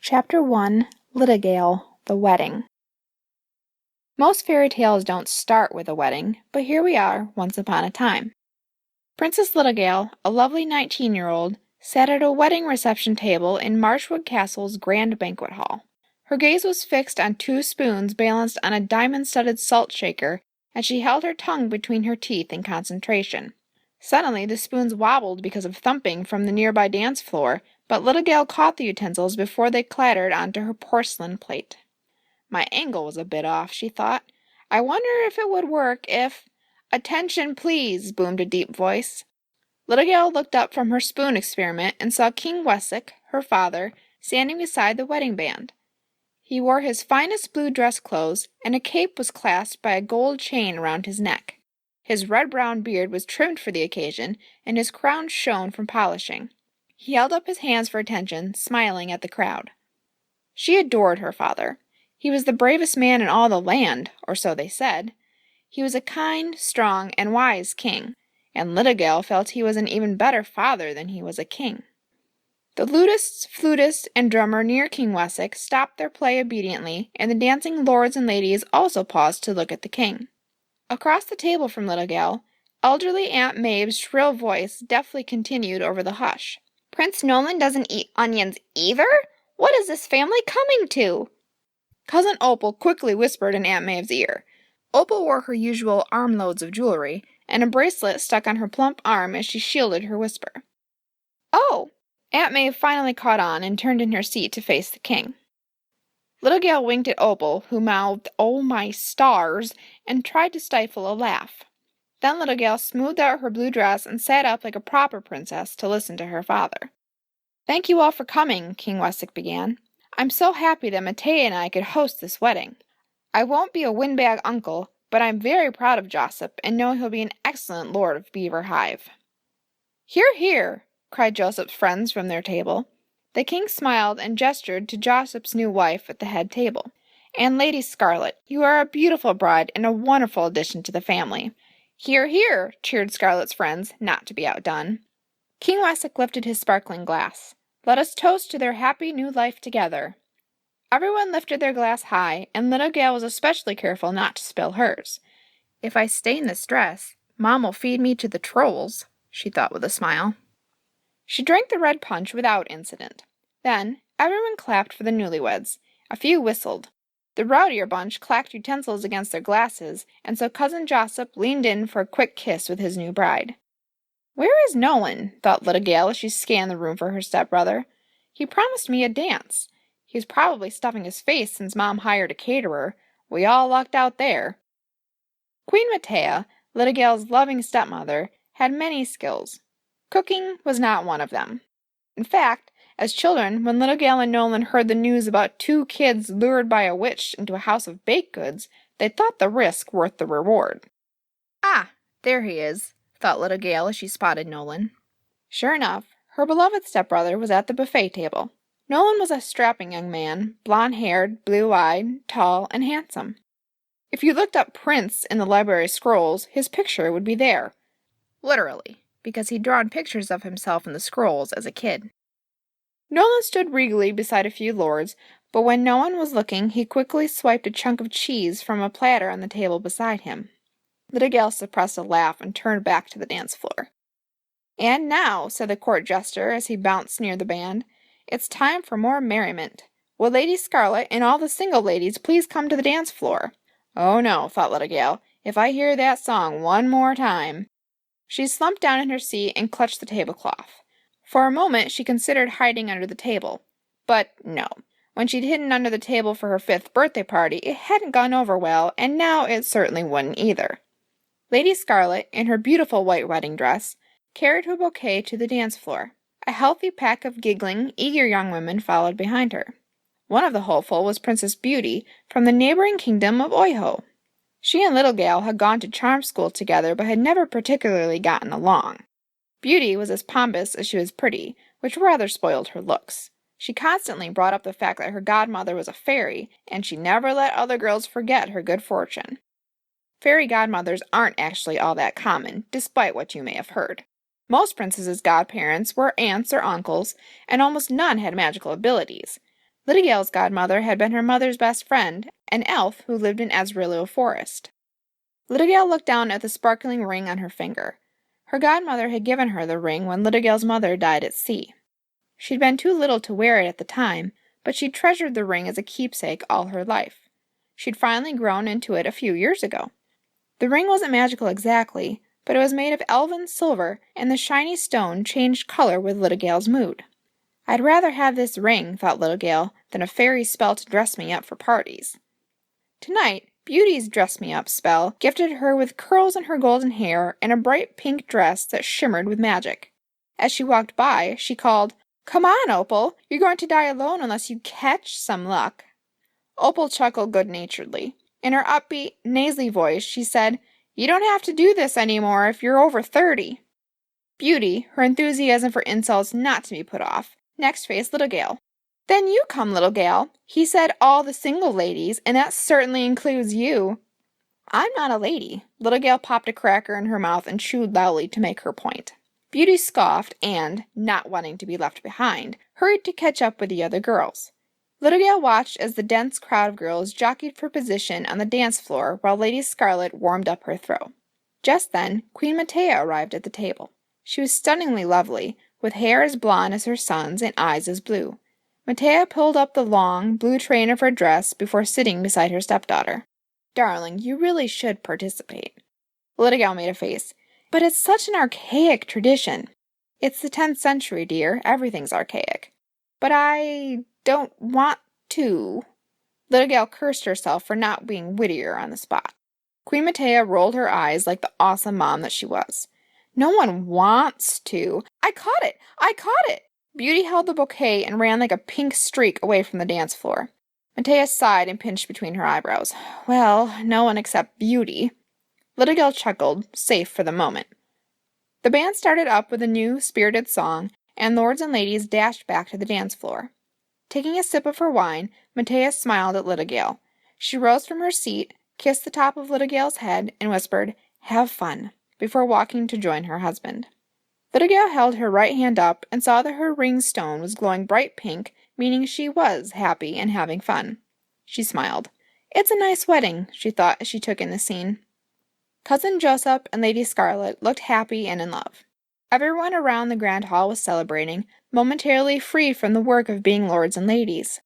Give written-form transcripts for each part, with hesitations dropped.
Chapter 1, Littagale, the Wedding. Most fairy tales don't start with a wedding, but here we are, once upon a time. Princess Littagale, a lovely 19-year-old, sat at a wedding reception table in Marshwood Castle's grand banquet hall. Her gaze was fixed on two spoons balanced on a diamond-studded salt shaker, and she held her tongue between her teeth in concentration. Suddenly, the spoons wobbled because of thumping from the nearby dance floor, but Littagale caught the utensils before they clattered onto her porcelain plate. My angle was a bit off, she thought. I wonder if it would work if— "Attention, please," boomed a deep voice. Littagale looked up from her spoon experiment and saw King Wesick, her father, standing beside the wedding band. He wore his finest blue dress clothes, and a cape was clasped by a gold chain around his neck. His red-brown beard was trimmed for the occasion, and his crown shone from polishing. He held up his hands for attention, smiling at the crowd. She adored her father. He was the bravest man in all the land, or so they said. He was a kind, strong, and wise king, and Littagale felt he was an even better father than he was a king. The lutists, flutists, and drummer near King Wesick stopped their play obediently, and the dancing lords and ladies also paused to look at the king. Across the table from Littagale, elderly Aunt Maeve's shrill voice deftly continued over the hush. "Prince Nolan doesn't eat onions either? What is this family coming to?" Cousin Opal quickly whispered in Aunt Maeve's ear. Opal wore her usual armloads of jewelry, and a bracelet stuck on her plump arm as she shielded her whisper. "Oh!" Aunt Maeve finally caught on and turned in her seat to face the king. Littagale winked at Opal, who mouthed, "Oh my stars," and tried to stifle a laugh. Then Littagale smoothed out her blue dress and sat up like a proper princess to listen to her father. "Thank you all for coming," King Wesick began. "I'm so happy that Mattea and I could host this wedding. I won't be a windbag uncle, but I'm very proud of Joseph and know he'll be an excellent lord of Beaver Hive." "Hear, hear!" cried Joseph's friends from their table. The king smiled and gestured to Joseph's new wife at the head table. "And Lady Scarlet, you are a beautiful bride and a wonderful addition to the family." "Hear, hear!" cheered Scarlet's friends, not to be outdone. King Wesick lifted his sparkling glass. "Let us toast to their happy new life together." Everyone lifted their glass high, and Littagale was especially careful not to spill hers. "If I stain this dress, Mom will feed me to the trolls," she thought with a smile. She drank the red punch without incident. Then everyone clapped for the newlyweds. A few whistled. The rowdier bunch clacked utensils against their glasses, and so Cousin Joseph leaned in for a quick kiss with his new bride. "Where is Nolan?" thought Littagale as she scanned the room for her stepbrother. "He promised me a dance. He's probably stuffing his face since Mom hired a caterer. We all lucked out there." Queen Mattea, Littagale's loving stepmother, had many skills. Cooking was not one of them. In fact, as children, when Littagale and Nolan heard the news about two kids lured by a witch into a house of baked goods, they thought the risk worth the reward. "Ah, there he is," thought Littagale as she spotted Nolan. Sure enough, her beloved stepbrother was at the buffet table. Nolan was a strapping young man, blonde-haired, blue-eyed, tall, and handsome. If you looked up Prince in the library scrolls, his picture would be there. Literally, because he'd drawn pictures of himself in the scrolls as a kid. Nolan stood regally beside a few lords, but when no one was looking, he quickly swiped a chunk of cheese from a platter on the table beside him. Littagale suppressed a laugh and turned back to the dance floor. "And now," said the court jester as he bounced near the band, "it's time for more merriment. Will Lady Scarlet and all the single ladies please come to the dance floor?" "Oh no," thought Littagale, "if I hear that song one more time." She slumped down in her seat and clutched the tablecloth. For a moment she considered hiding under the table. But no. When she'd hidden under the table for her 5th birthday party, it hadn't gone over well, and now it certainly wouldn't either. Lady Scarlet, in her beautiful white wedding dress, carried her bouquet to the dance floor. A healthy pack of giggling, eager young women followed behind her. One of the hopeful was Princess Beauty from the neighboring kingdom of Oiho. She and Littagale had gone to charm school together but had never particularly gotten along. Beauty was as pompous as she was pretty, which rather spoiled her looks. She constantly brought up the fact that her godmother was a fairy, and she never let other girls forget her good fortune. Fairy godmothers aren't actually all that common, despite what you may have heard. Most princesses' godparents were aunts or uncles, and almost none had magical abilities. Littagale's godmother had been her mother's best friend, an elf who lived in Ezreal Forest. Littagale looked down at the sparkling ring on her finger. Her godmother had given her the ring when Littagale's mother died at sea. She'd been too little to wear it at the time, but she'd treasured the ring as a keepsake all her life. She'd finally grown into it a few years ago. The ring wasn't magical exactly, but it was made of elven silver, and the shiny stone changed color with Littagale's mood. I'd rather have this ring, thought Littagale, than a fairy spell to dress me up for parties. Tonight, Beauty's dress-me-up spell gifted her with curls in her golden hair and a bright pink dress that shimmered with magic. As she walked by, she called, "Come on, Opal, you're going to die alone unless you catch some luck." Opal chuckled good-naturedly. In her upbeat, nasally voice, she said, "You don't have to do this anymore if you're over 30. Beauty, her enthusiasm for insults not to be put off, next faced Littagale. "Then you come, little gal. He said all the single ladies, and that certainly includes you." "I'm not a lady." Littagale popped a cracker in her mouth and chewed loudly to make her point. Beauty scoffed and, not wanting to be left behind, hurried to catch up with the other girls. Littagale watched as the dense crowd of girls jockeyed for position on the dance floor while Lady Scarlet warmed up her throw. Just then, Queen Mattea arrived at the table. She was stunningly lovely, with hair as blonde as her son's and eyes as blue. Mattea pulled up the long, blue train of her dress before sitting beside her stepdaughter. "Darling, you really should participate." Littagale made a face. "But it's such an archaic tradition." "It's the 10th century, dear. Everything's archaic." "But I don't want to." Littagale cursed herself for not being wittier on the spot. Queen Mattea rolled her eyes like the awesome mom that she was. "No one wants to." I caught it! I caught it!" Beauty held the bouquet and ran like a pink streak away from the dance floor. Mattea sighed and pinched between her eyebrows. "Well, no one except Beauty." Littagale chuckled, safe for the moment. The band started up with a new, spirited song, and lords and ladies dashed back to the dance floor. Taking a sip of her wine, Mattea smiled at Littagale. She rose from her seat, kissed the top of Littagale's head, and whispered, "Have fun," before walking to join her husband. Littagale held her right hand up and saw that her ring stone was glowing bright pink, meaning she was happy and having fun. She smiled. "It's a nice wedding," she thought as she took in the scene. Cousin Joseph and Lady Scarlet looked happy and in love. Everyone around the grand hall was celebrating, momentarily free from the work of being lords and ladies.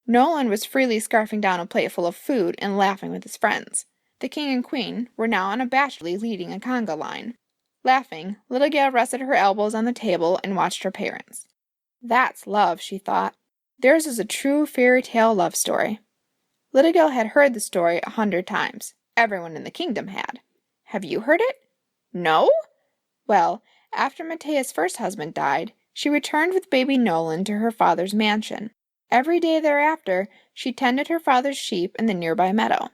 Nolan was freely scarfing down a plateful of food and laughing with his friends. The king and queen were now unabashedly leading a conga line. Laughing, Littagale rested her elbows on the table and watched her parents. "That's love," she thought. "Theirs is a true fairy tale love story." Littagale had heard the story 100 times. Everyone in the kingdom had. Have you heard it? No? Well, after Mattea's first husband died, she returned with baby Nolan to her father's mansion. Every day thereafter, she tended her father's sheep in the nearby meadow.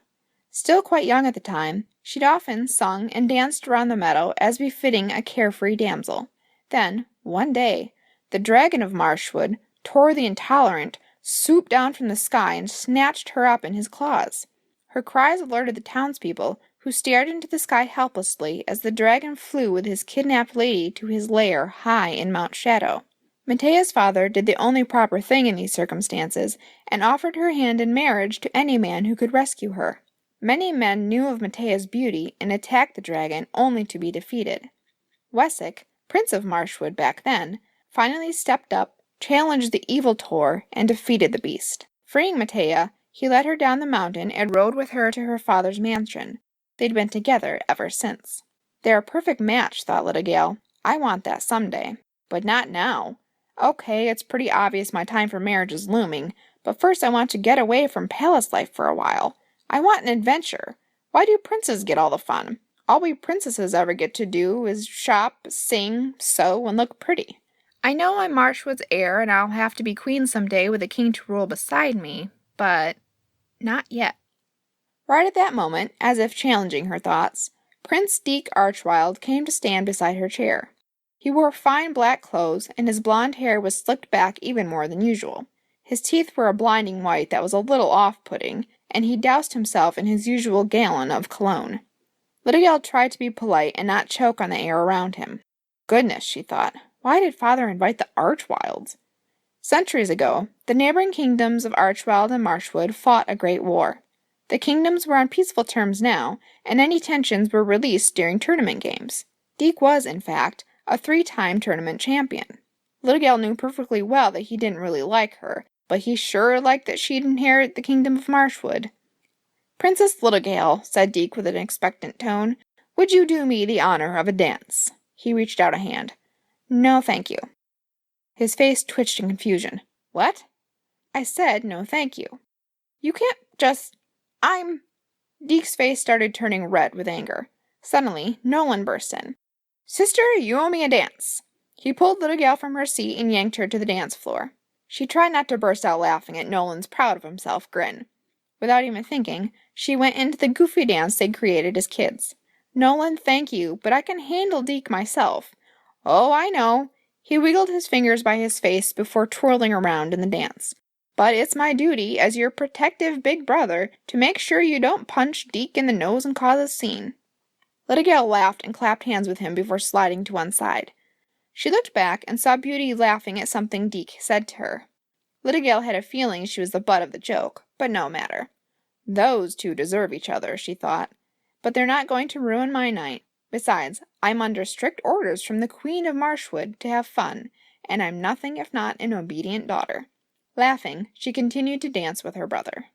Still quite young at the time, she'd often sung and danced around the meadow as befitting a carefree damsel. Then, one day, the dragon of Marshwood, Tor the Intolerant, swooped down from the sky and snatched her up in his claws. Her cries alerted the townspeople, who stared into the sky helplessly as the dragon flew with his kidnapped lady to his lair high in Mount Shadow. Mattea's father did the only proper thing in these circumstances, and offered her hand in marriage to any man who could rescue her. Many men knew of Mattea's beauty and attacked the dragon only to be defeated. Wesick, Prince of Marshwood back then, finally stepped up, challenged the evil Tor, and defeated the beast. Freeing Mattea, he led her down the mountain and rode with her to her father's mansion. They'd been together ever since. "They're a perfect match," thought Littagale. "I want that someday. But not now. Okay, it's pretty obvious my time for marriage is looming, but first I want to get away from palace life for a while. I want an adventure. Why do princes get all the fun? All we princesses ever get to do is shop, sing, sew, and look pretty. I know I'm Marshwood's heir and I'll have to be queen someday with a king to rule beside me, but not yet." Right at that moment, as if challenging her thoughts, Prince Deke Archwild came to stand beside her chair. He wore fine black clothes, and his blonde hair was slicked back even more than usual. His teeth were a blinding white that was a little off-putting, and he doused himself in his usual gallon of cologne. Littagale tried to be polite and not choke on the air around him. Goodness, she thought, why did father invite the Archwilds? Centuries ago, the neighboring kingdoms of Archwald and Marshwood fought a great war. The kingdoms were on peaceful terms now, and any tensions were released during tournament games. Deke was, in fact, a 3-time tournament champion. Littagale knew perfectly well that he didn't really like her, but he sure liked that she'd inherit the kingdom of Marshwood. "Princess Littagale," said Deke with an expectant tone, "would you do me the honor of a dance?" He reached out a hand. "No, thank you." His face twitched in confusion. "What?" "I said no, thank you." "You can't just... Deke's face started turning red with anger. Suddenly, Nolan burst in. "Sister, you owe me a dance." He pulled Littagale from her seat and yanked her to the dance floor. She tried not to burst out laughing at Nolan's proud-of-himself grin. Without even thinking, she went into the goofy dance they'd created as kids. "Nolan, thank you, but I can handle Deke myself." "Oh, I know." He wiggled his fingers by his face before twirling around in the dance. "But it's my duty, as your protective big brother, to make sure you don't punch Deke in the nose and cause a scene." Littagale laughed and clapped hands with him before sliding to one side. She looked back and saw Beauty laughing at something Deke said to her. Littagale had a feeling she was the butt of the joke, but no matter. "Those two deserve each other," she thought. "But they're not going to ruin my night. Besides, I'm under strict orders from the Queen of Marshwood to have fun, and I'm nothing if not an obedient daughter." Laughing, she continued to dance with her brother.